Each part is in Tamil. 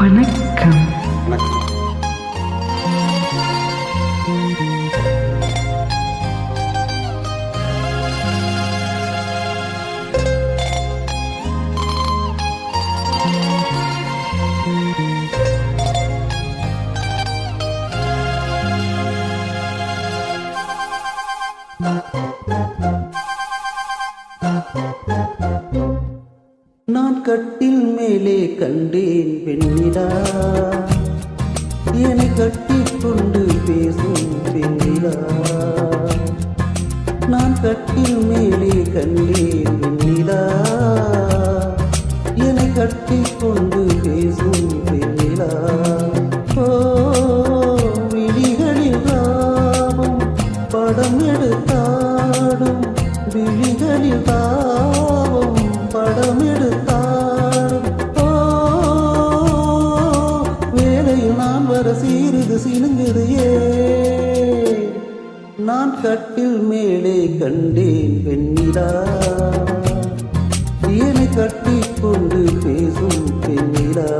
வணக்கம். நான் கட்டில் மேலே கண்டேன் பெண்ணிலா, என்னை கட்டிக்கொண்டு பேசும் பெண்ணிலா. நான் கட்டில் மேலே கண்டேன் பெண்ணிலா, என்னை கட்டிக்கொண்டு பேசும் பெண்ணிலா. ஓ விழிகளில் தாபம் படம் எடுத்தாடும், விழிகளில் தாபம் படம் எடுத்தாடும். ஓ வேலையில் நான் வர சீருது சினுங்குது நான் கட்டில் மேலே கண்டேன் பெண்ணிலா, என்னை கட்டிக்கொண்டு பேசும் பெண்ணிலா.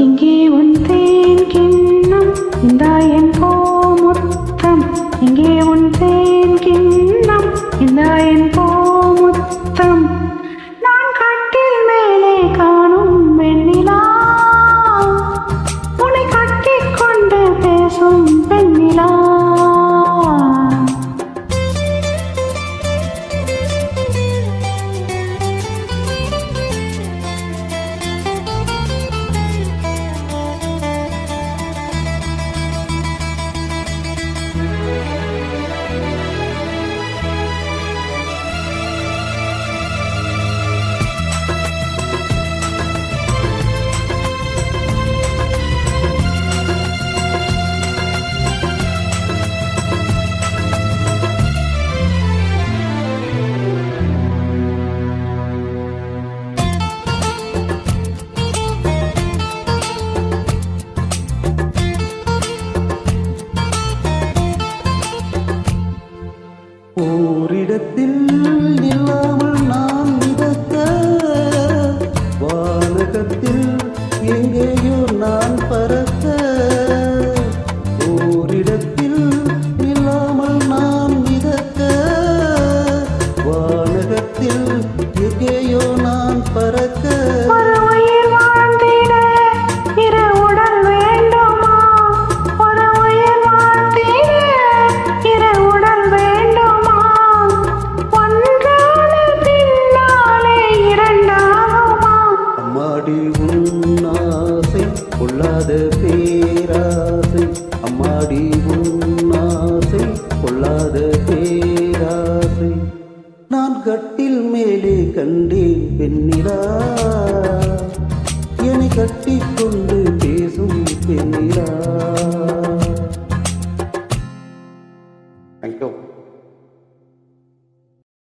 இங்கே உன் தேன் கிண்ணம், இந்த என் போமுத்தம். நான் கட்டில் மேலே காணும் வெண்ணிலா, உன்னை கட்டிக்கொண்டு பேசும் பெண்ணிலா. ஓரிடத்தில் இல்லாமல் நான் மிதக்க, வானகத்தில் எங்கேயோ நான் பறக்க. ஓரிடத்தில் இல்லாமல் நான் மிதக்க, வானகத்தில் எங்கேயோ நான் பறக்க. பொல்லாத பேராசை, அம்மாடி உன்னாசை பொல்லாத பேராசை. நான் கட்டில் மேலே கண்டேன் பெண்ணிலா, என்னை கட்டிக்கொண்டு